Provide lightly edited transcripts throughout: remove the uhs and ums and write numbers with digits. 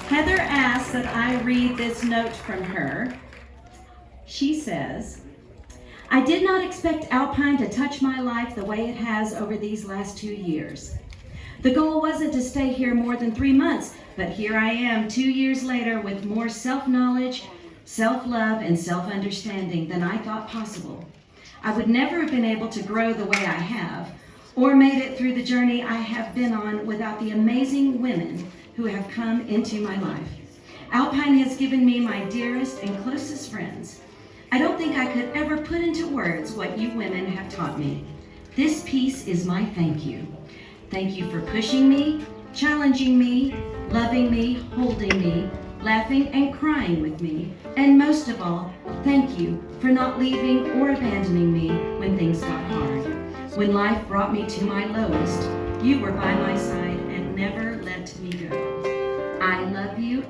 Heather asks that I read this note from her. She says, I did not expect Alpine to touch my life the way it has over these last 2 years. The goal wasn't to stay here more than 3 months, but here I am 2 years later with more self-knowledge, self-love, and self-understanding than I thought possible. I would never have been able to grow the way I have, or made it through the journey I have been on without the amazing women who have come into my life. Alpine has given me my dearest and closest friends. I don't think I could ever put into words what you women have taught me. This piece is my thank you. Thank you for pushing me, challenging me, loving me, holding me, laughing and crying with me, and most of all, thank you for not leaving or abandoning me when things got hard. When life brought me to my lowest, you were by my side and never let me go. I love you,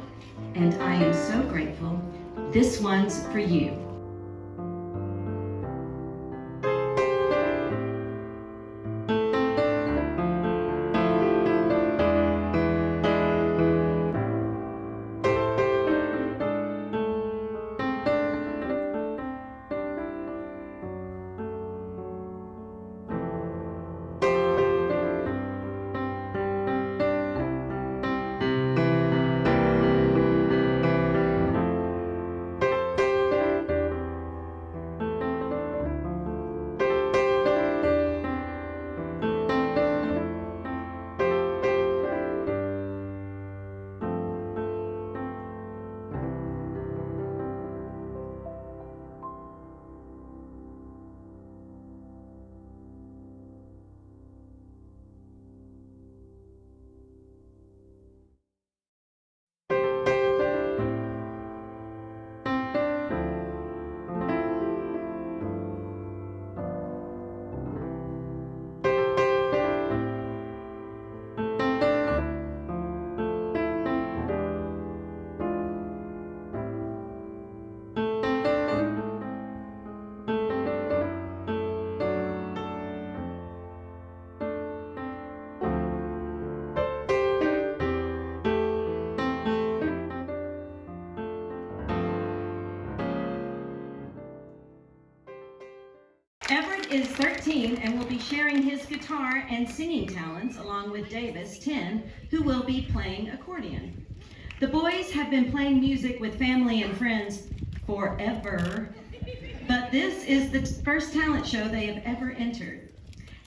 and I am so grateful. This one's for you. Everett is 13 and will be sharing his guitar and singing talents along with Davis, 10, who will be playing accordion. The boys have been playing music with family and friends forever, but this is the first talent show they have ever entered.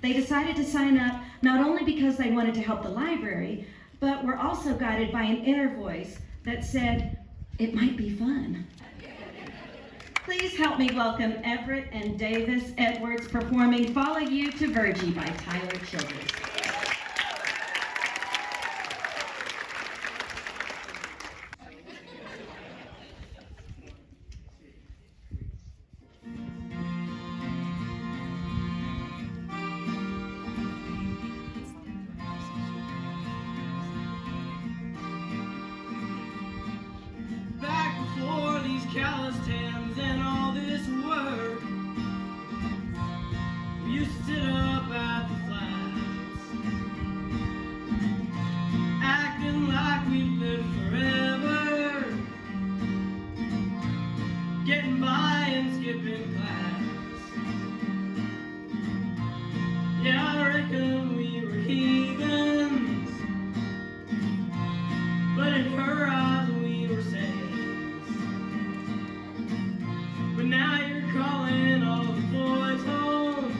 They decided to sign up not only because they wanted to help the library, but were also guided by an inner voice that said, it might be fun. Please help me welcome Everett and Davis Edwards performing Follow You to Virgie by Tyler Childers. Back before these callous hands and all this work, we used to sit up at the flats, acting like we lived forever, getting by and skipping class. Yeah, I reckon we were heathens, but in her eyes we were saints. But now you're calling all the boys home,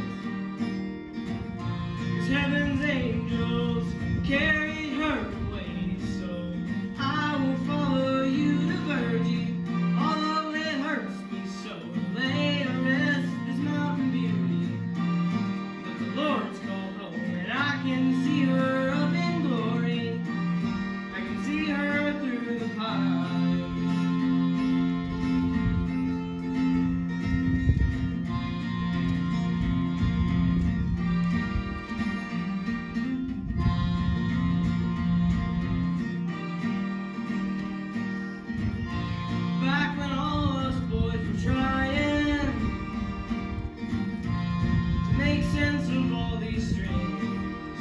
'cause heaven's angels carried her away. So I will follow you to Virgie, although it hurts me so to lay to rest this mountain beauty. But the Lord's called home, and I can see her up in glory. I can see her through the pines. Back when all us boys were trying to make sense of all these strings,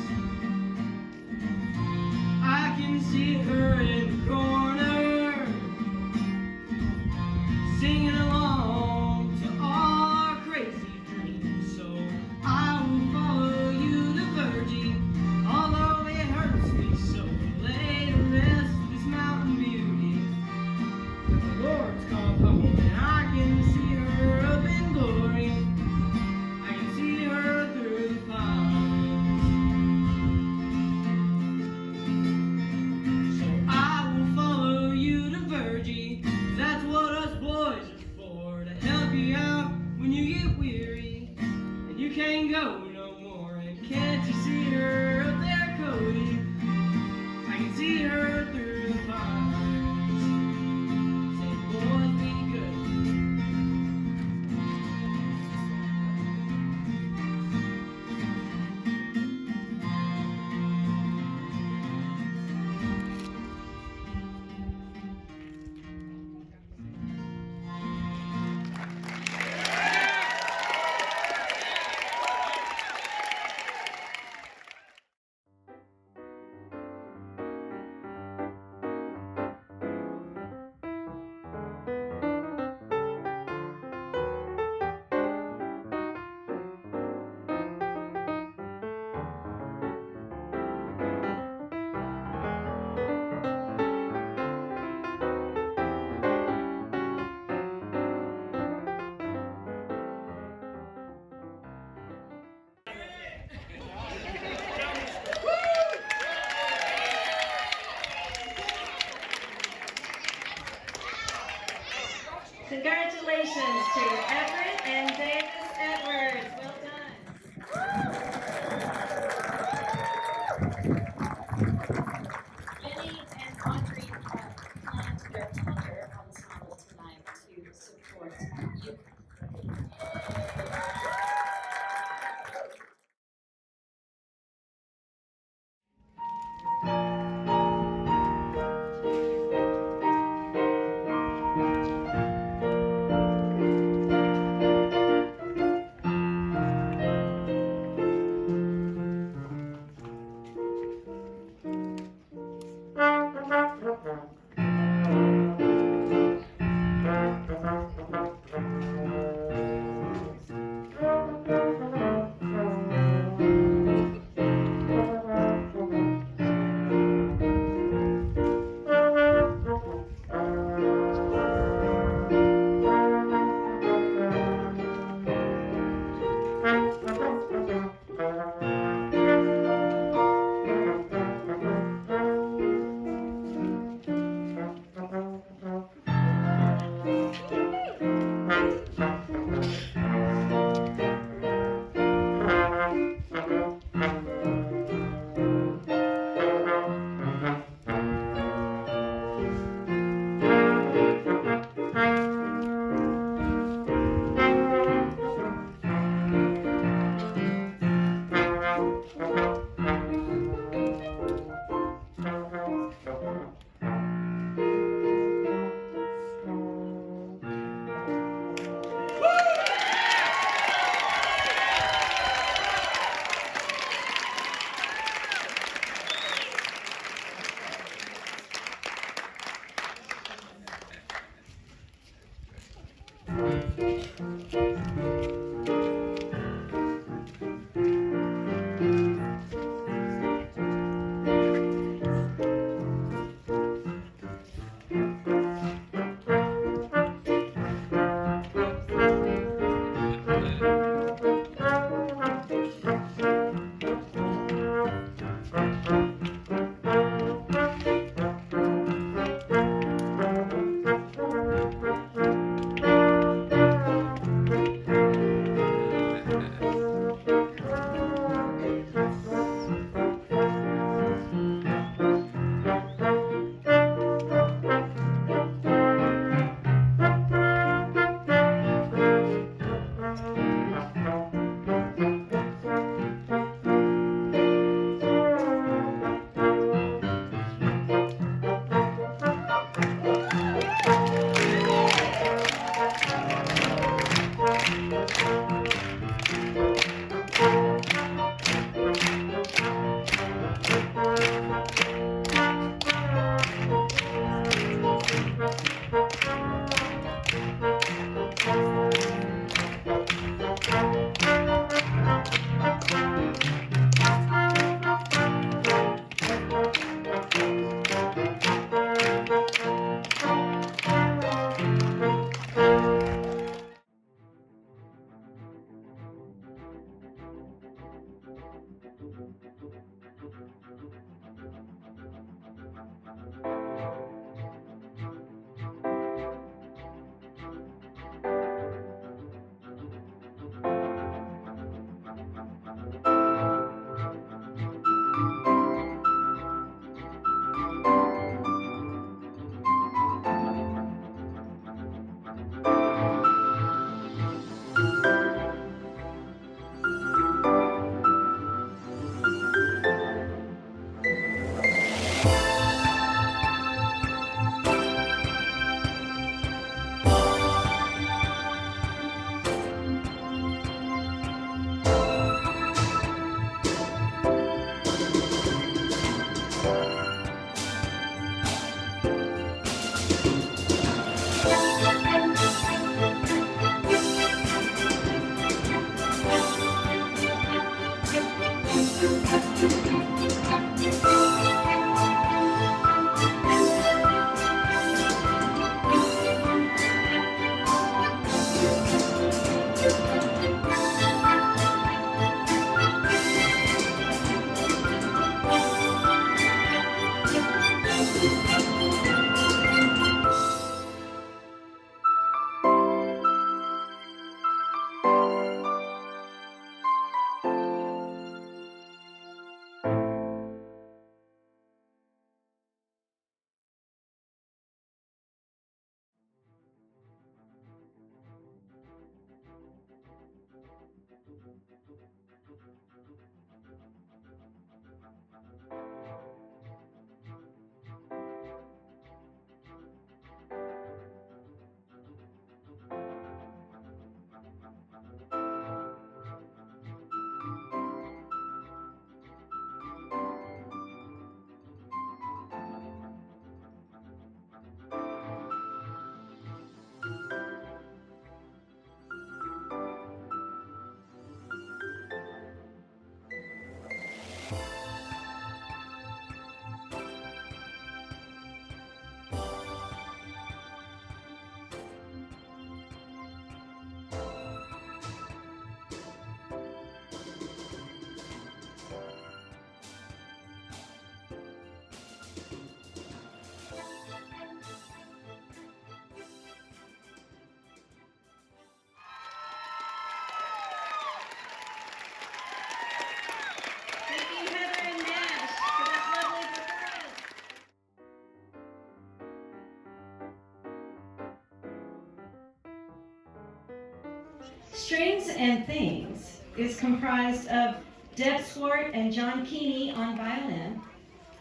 Strings and Things is comprised of Deb Swart and John Keeney on violin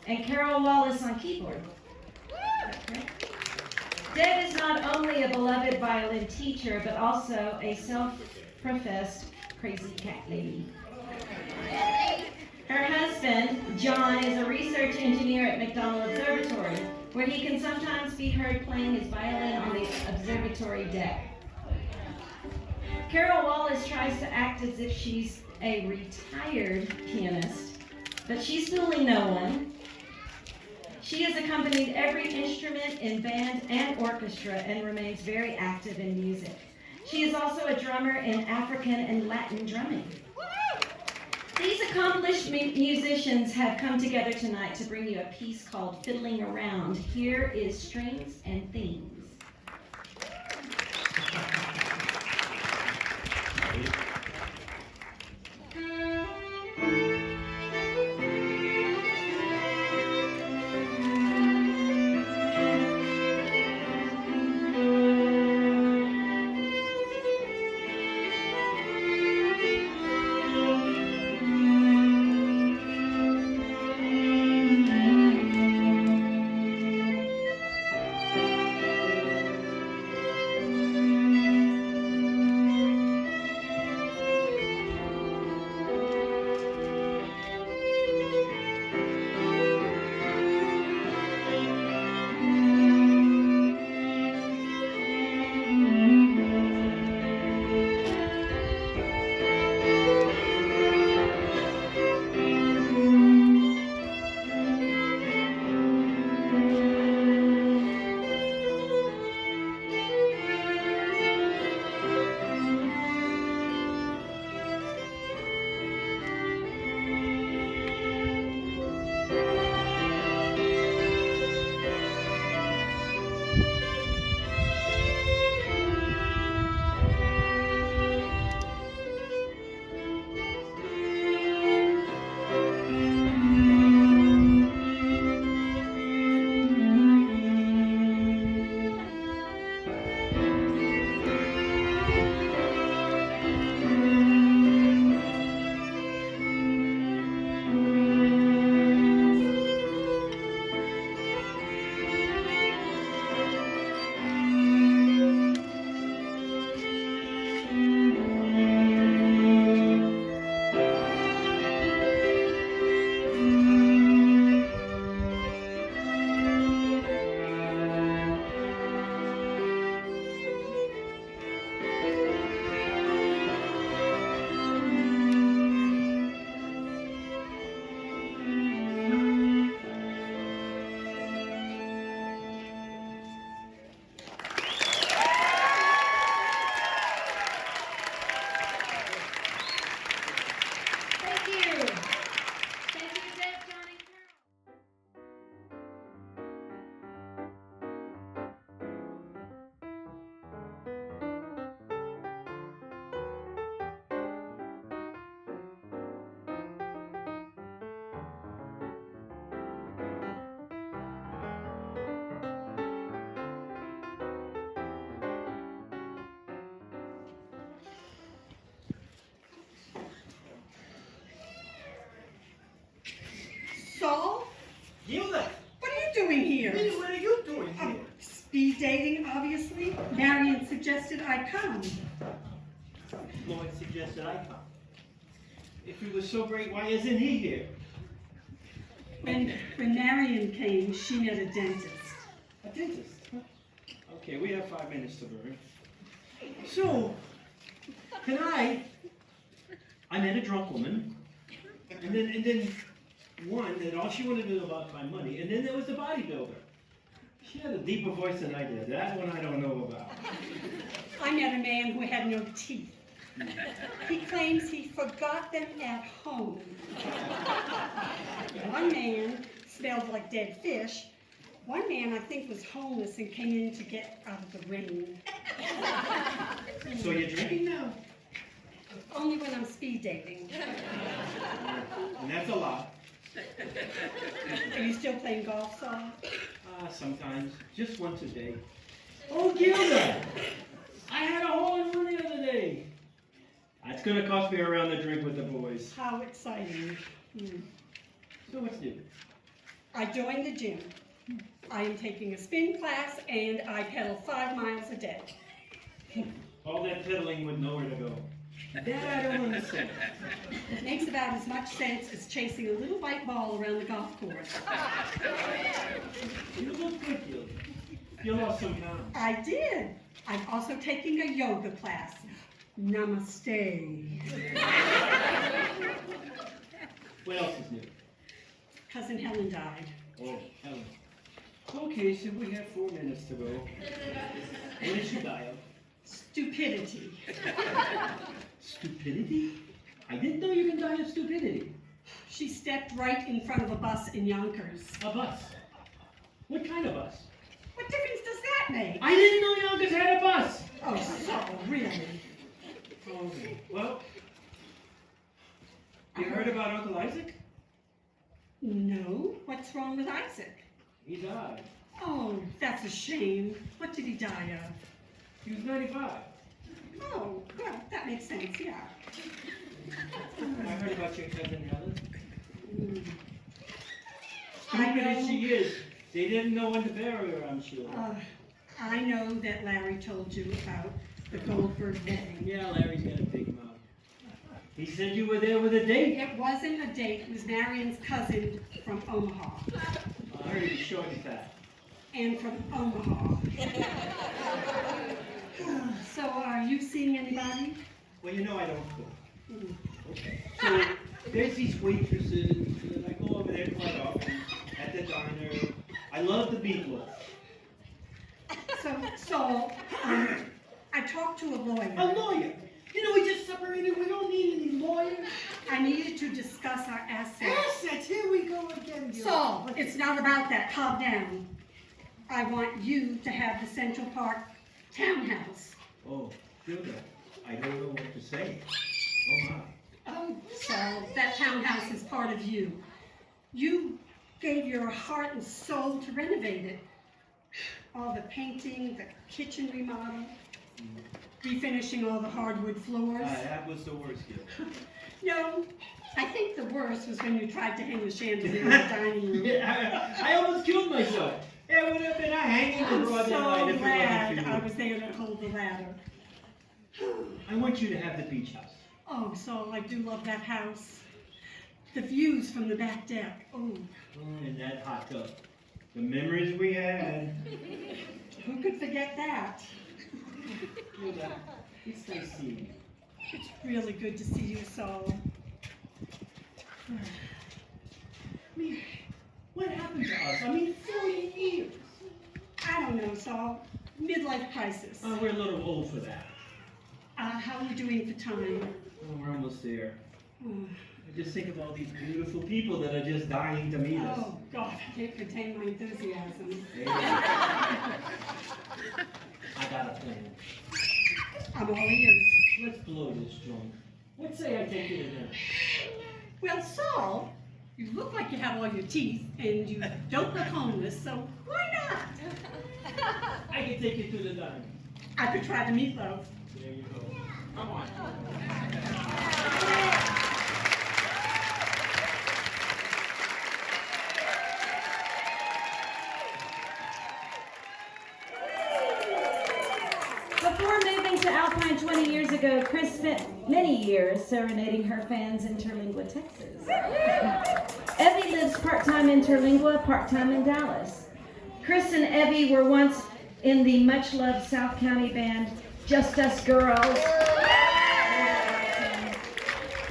and Carol Wallace on keyboard. Deb is not only a beloved violin teacher, but also a self-professed crazy cat lady. Her husband, John, is a research engineer at McDonald Observatory, where he can sometimes be heard playing his violin on the observatory deck. Carol Wallace tries to act as if she's a retired pianist, but she's fooling no one. She has accompanied every instrument in band and orchestra and remains very active in music. She is also a drummer in African and Latin drumming. These accomplished musicians have come together tonight to bring you a piece called Fiddling Around. Here is Strings and Themes. Gilda! What are you doing here? Minnie, what are you doing here? Speed dating, obviously. Marion suggested I come. Lloyd suggested I come. If he was so great, why isn't he here? When Marion came, she met a dentist. A dentist? Huh? Okay, we have 5 minutes to burn. So, tonight, I met a drunk woman, and then one that all she wanted to know about my money, and then there was the bodybuilder. She had a deeper voice than I did. That one I don't know about. I met a man who had no teeth. He claims he forgot them at home. One man smelled like dead fish. One man, I think, was homeless and came in to get out of the rain. So you're drinking now? Only when I'm speed dating. And that's a lot. Are you still playing golf, Saul? Sometimes. Just once a day. Oh, Gilda! I had a hole in one the other day. That's gonna cost me a round of drink with the boys. How exciting. So what's new? I joined the gym. I am taking a spin class and I pedal 5 miles a day. All that pedaling with nowhere to go. That I don't understand. It makes about as much sense as chasing a little white ball around the golf course. You look good, Gilda. You lost some pounds. I did. I'm also taking a yoga class. Namaste. What else is new? Cousin Helen died. Oh, Helen. Okay, so we have 4 minutes to go. What did she die of? Stupidity. Stupidity? I didn't know you can die of stupidity. She stepped right in front of a bus in Yonkers. A bus? What kind of bus? What difference does that make? I didn't know Yonkers had a bus! Oh, so really? Okay. Well, you heard about Uncle Isaac? No. What's wrong with Isaac? He died. Oh, that's a shame. What did he die of? He was 95. Oh, well, that makes sense, yeah. I heard about your cousin Helen. I Stupid as know. she is, they didn't know when to bury her, I'm sure. I know that Larry told you about the Goldberg wedding. Yeah, Larry's got a big mouth. He said you were there with a date. It wasn't a date. It was Marion's cousin from Omaha. I heard he was short and fat. And from Omaha. So, are you seeing anybody? Well, you know I don't cook. Okay. So, there's these waitresses, and I go over there quite often, at the diner. I love the meatloaf. So, I talked to a lawyer. A lawyer? You know, we just separated. We don't need any lawyers. I needed to discuss our assets. Assets, here we go again. So, it's not about that. Calm down. I want you to have the Central Park townhouse. Oh, Gilda, I don't know what to say. Oh, my. Oh, so that townhouse is part of you. You gave your heart and soul to renovate it. All the painting, the kitchen remodel, refinishing all the hardwood floors. That was the worst, Gilda. No, I think the worst was when you tried to hang the chandelier in the dining room. Yeah, I almost killed myself. It would have been a hanging in I'm broad so daylight if it glad wasn't I for was there to hold the ladder. you. I want you to have the beach house. Oh, so I do love that house. The views from the back deck. Oh, And that hot tub. The memories we had. who could forget that? Gilda, it's nice seeing you. It's really good to see you, Saul. I mean, what happened to us? I mean, 40 years. I don't know, Saul. Midlife crisis. Oh, we're a little old for that. How are you doing for time? Oh, we're almost there. Oh, I just think of all these beautiful people that are just dying to meet us. oh, God, I can't contain my enthusiasm. Hey. I got a plan. I'm all ears. Let's blow this joint. Let's say I take you to dinner. Well, Saul, you look like you have all your teeth, and you don't look homeless, so why not? I can take you to the diner. I could try the meatloaf. There you go. Come on. 20 years ago, Chris spent many years serenading her fans in Terlingua, Texas. Evie lives part-time in Terlingua, part-time in Dallas. Chris and Evie were once in the much-loved South County band, Just Us Girls.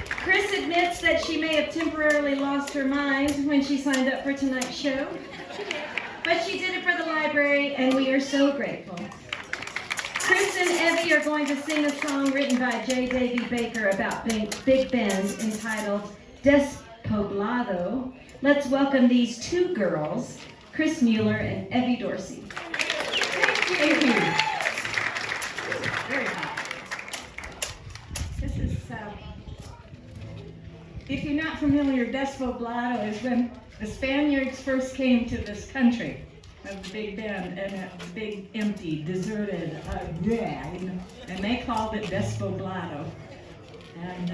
Chris admits that she may have temporarily lost her mind when she signed up for tonight's show, but she did it for the library, and we are so grateful. Chris and Evie are going to sing a song written by J. Davy Baker about Big Bend entitled Despoblado. Let's welcome these two girls, Chris Mueller and Evie Dorsey. Thank you. Very hot. This is, If you're not familiar, Despoblado is when the Spaniards first came to this country of the Big Bend, and a big, empty, deserted, and they called it Despoblado. And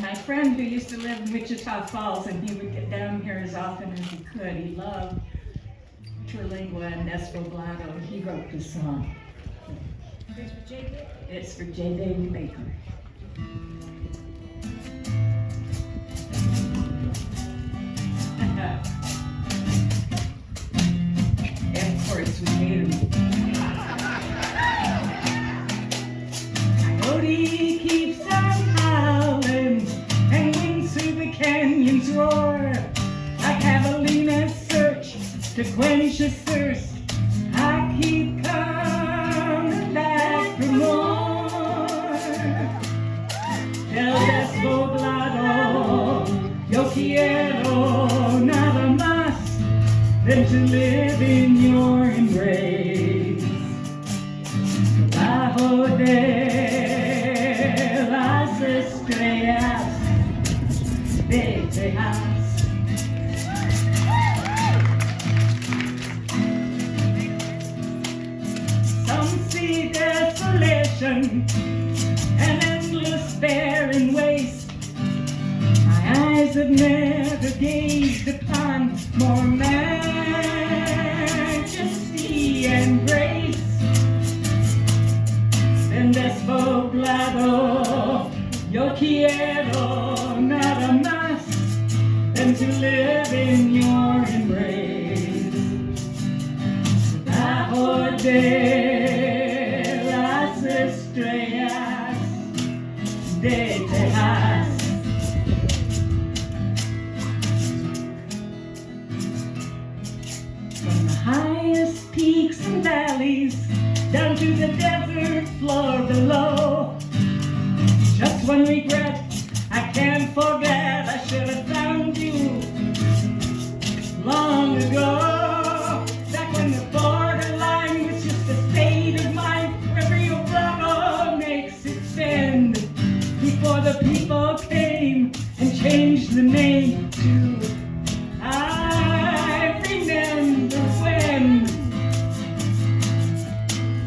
my friend who used to live in Wichita Falls, and he would get down here as often as he could. He loved Terlingua and Despoblado, and he wrote this song. It's for J. Davy Baker. And of course, we made him. Coyote keeps on howling and winds through the canyons roar. Like javelinas search to quench his thirst, I keep coming back for more. El Despoblado, yo quiero nada más than to live in your embrace. Bajo de las estrellas de Texas. Some see desolation and endless barren waste. My eyes have never gazed upon more majesty and grace than Despoblado. Yo quiero nada más than to live in your embrace. Bajo de las estrellas de Texas. From the highest peaks and valleys down to the desert floor below. Just one regret I can't forget, I should have found you long ago. Back when the borderline was just a state of mind where Rio Bravo makes its bend. Before the people came and changed the name to I remember when.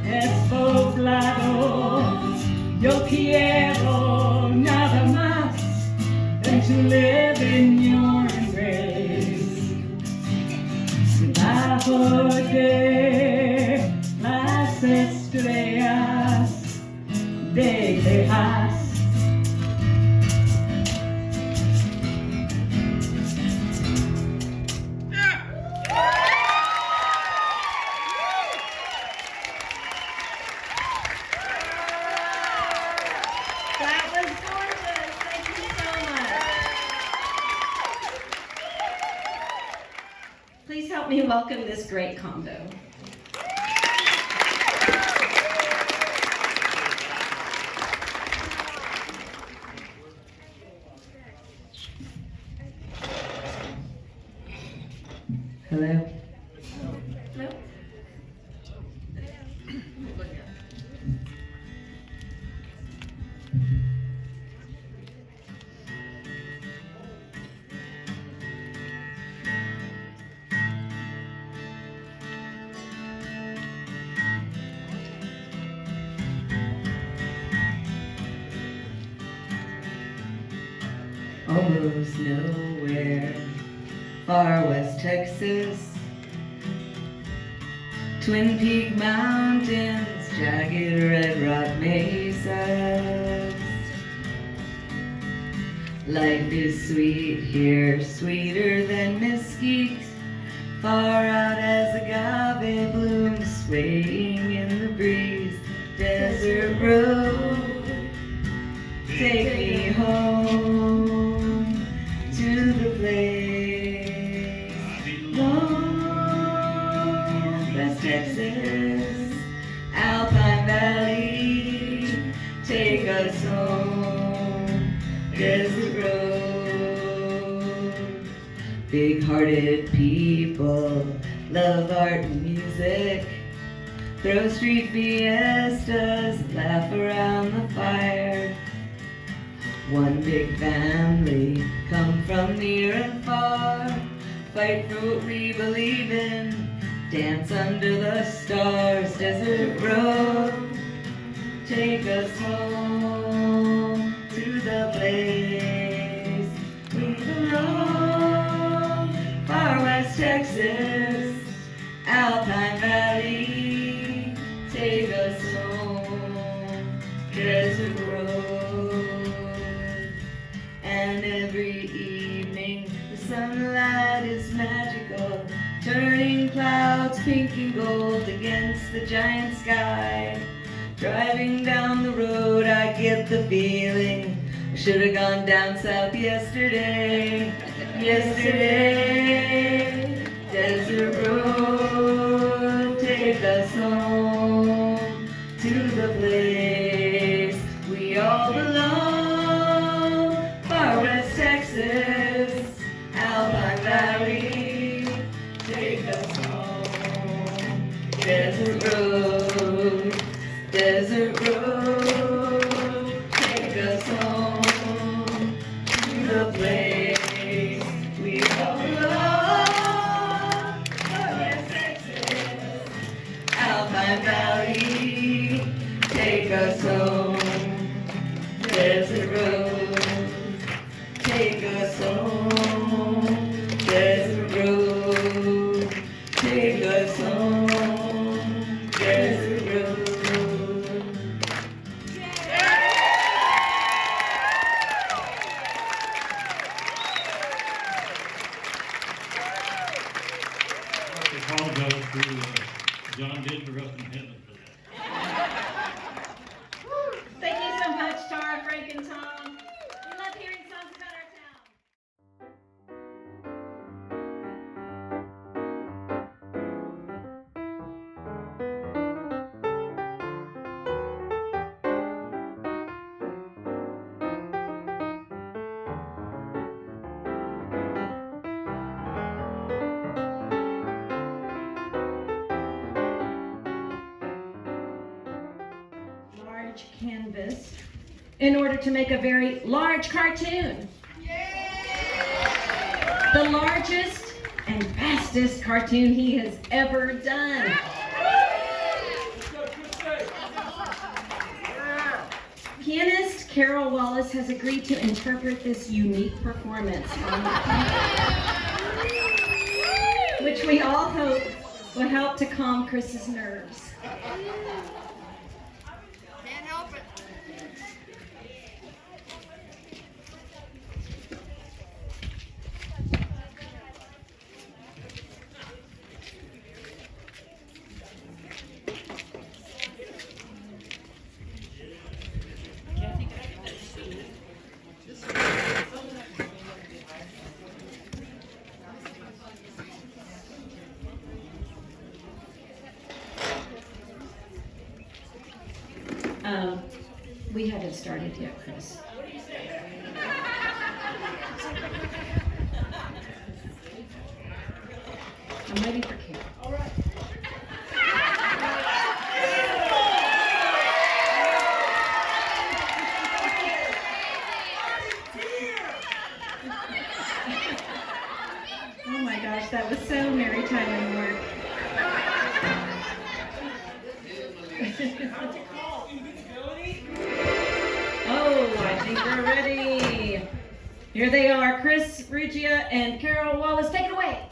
Despoblado, yo quiero nada más than to live in your embrace. Bajo de las estrellas de Texas. That was gorgeous. Thank you so much. Please help me welcome this great combo. Hello. Hello. Almost nowhere, far west Texas, Twin Peak Mountains jagged red rock mesas. Life is sweet here, sweeter than mesquite. Far out as agave blooms swaying in the breeze. Desert road, take me home to the place. West Texas, Alpine Valley, take us home. Desert road. Big-hearted people love art and music. Throw street fiestas, laugh around the fire. One big family, come from near and far. Fight for what we believe in, dance under the stars. Desert road, take us home to the place we belong. Far West Texas, Alpine Valley, take us home. Desert road. And every evening the sunlight is magical, turning clouds pink and gold against the giant sky. Driving down the road I get the feeling I should have gone down south yesterday. Yesterday, desert road, take us home to the place we all belong. Far West Texas, Alpine Valley, take us home. Desert road, desert road, take us home to the place we all belong. Far West Texas, Alpine Valley, take us home. Desert road, take us home. Desert road, take us home. Desert road. I apologize to John did for us in heaven for that. Thank you so much, Tara, Frank, and Tom. We love hearing songs about our town. Large canvas in order to make a very large cartoon. The largest and fastest cartoon he has ever done. Pianist Carol Wallace has agreed to interpret this unique performance on the piano, which we all hope will help to calm Chris's nerves. Can't help it. We haven't started yet, Chris. I'm waiting for Carol. All right. Oh my gosh, that was so Mary Tyler Moore. Oh, I think we're ready. Here they are, Chris Rugia and Carol Wallace. Take it away.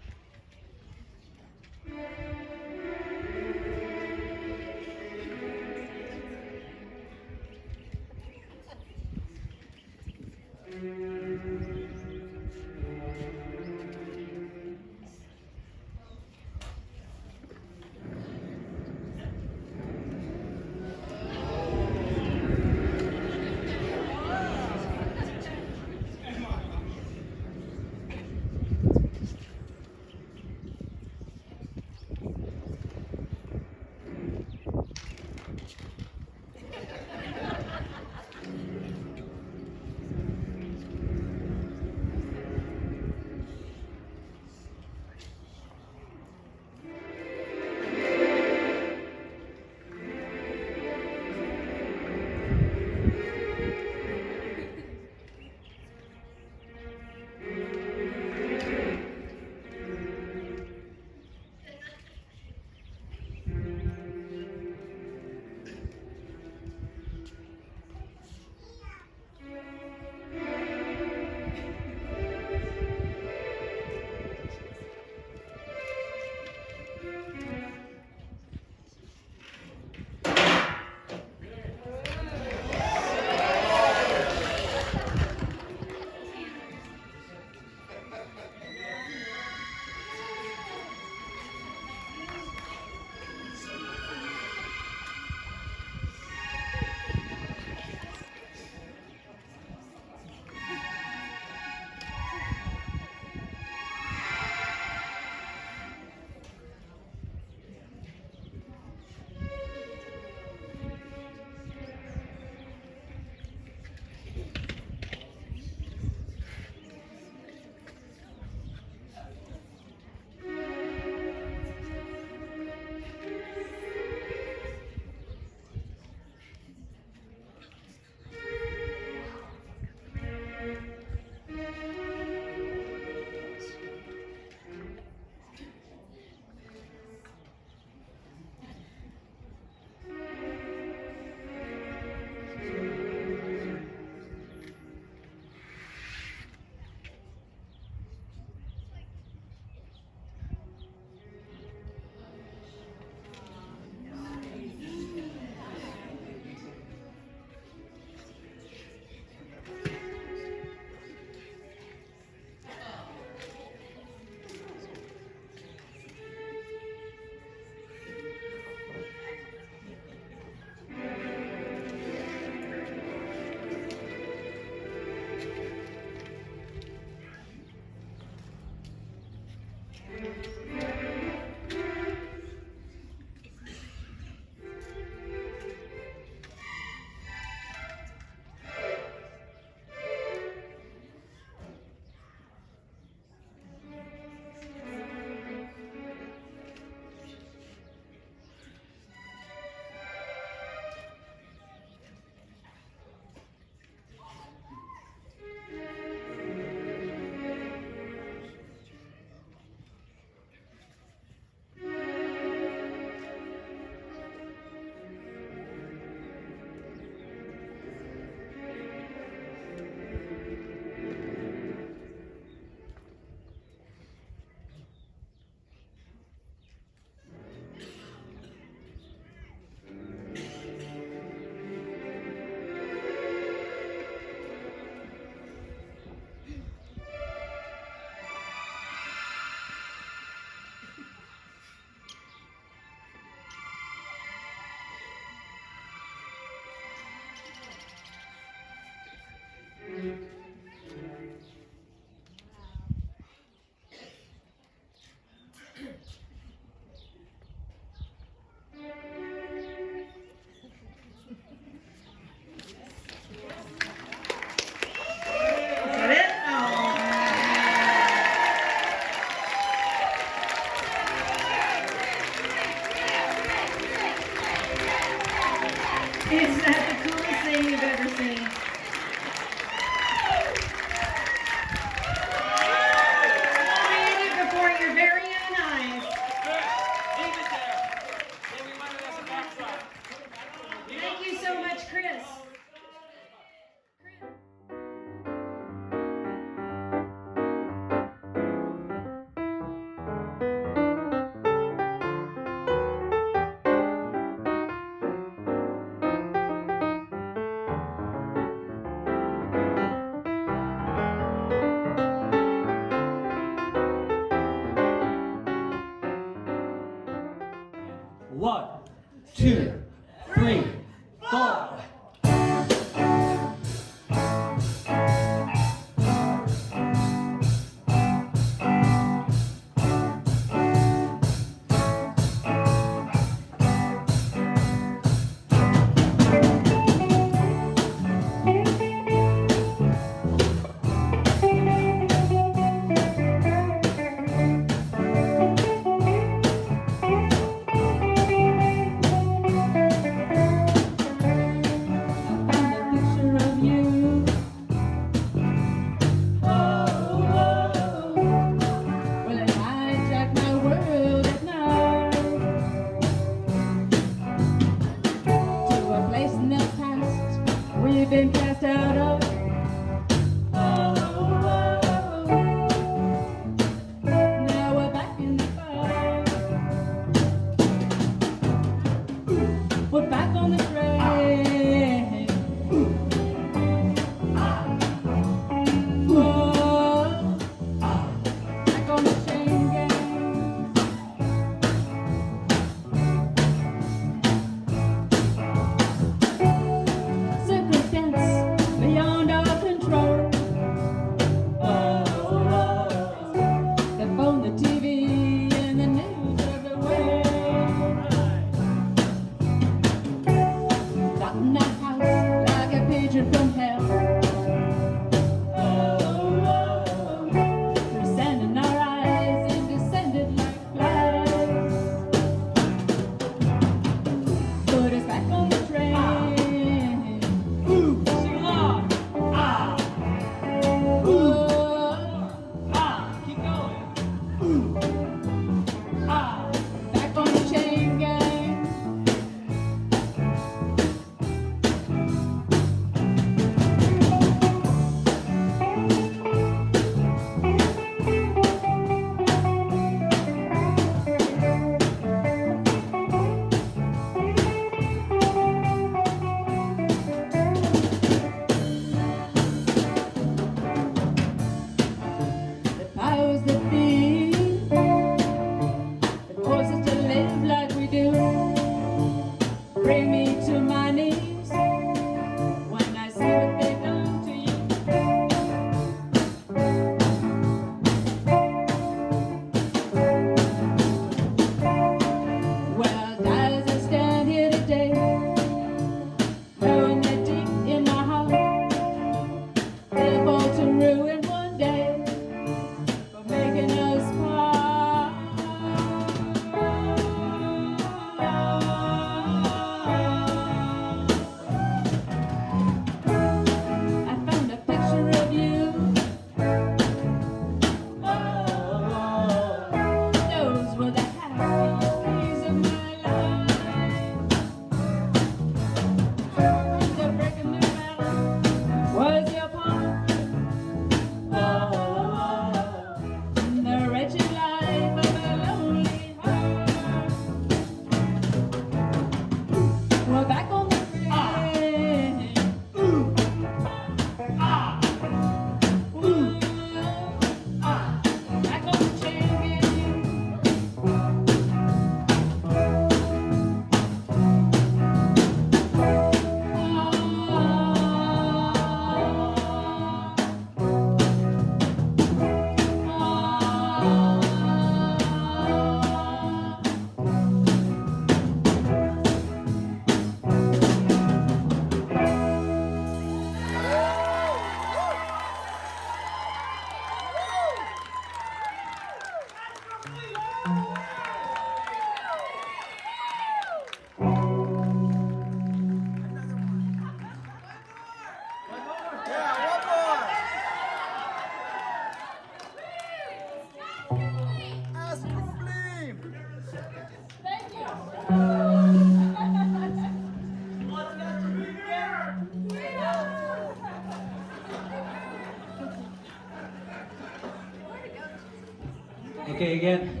Okay, again,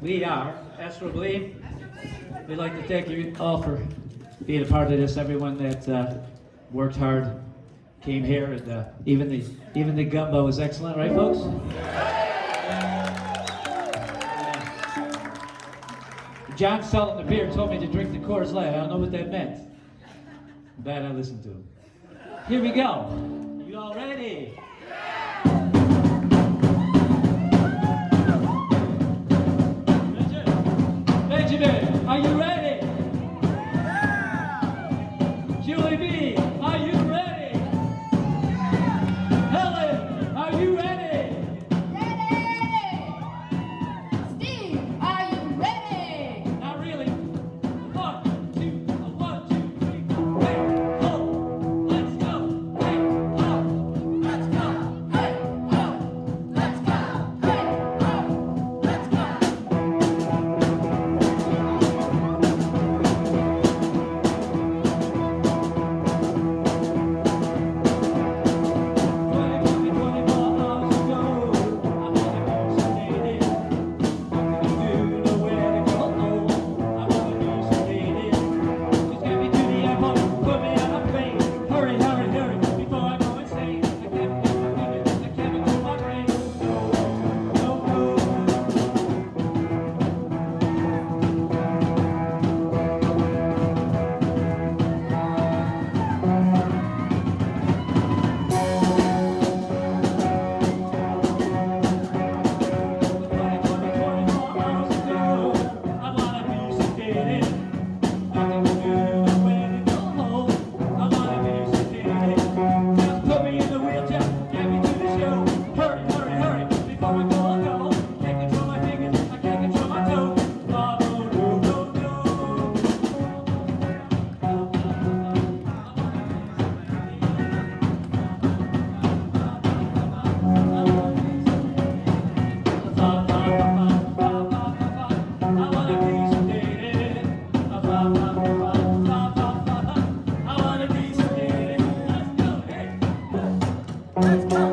we are Astro Gleam. We'd like to thank you all for being a part of this. Everyone that worked hard, came here, and even the gumbo was excellent, right, folks? John selling the beer told me to drink the Coors Light. I don't know what that meant. I'm glad I listened to him. Here we go. You all ready? Benjamin, are you ready? Yeah! Julie B, are you ready? Helen, are you ready? Ready! Steve, are you ready? Not really. 1, 2, 1, 2, 3, 4. Hey, ho, let's go. Hey, ho, let's go. Hey, ho, let's go. Hey, ho, let's go. Let's go.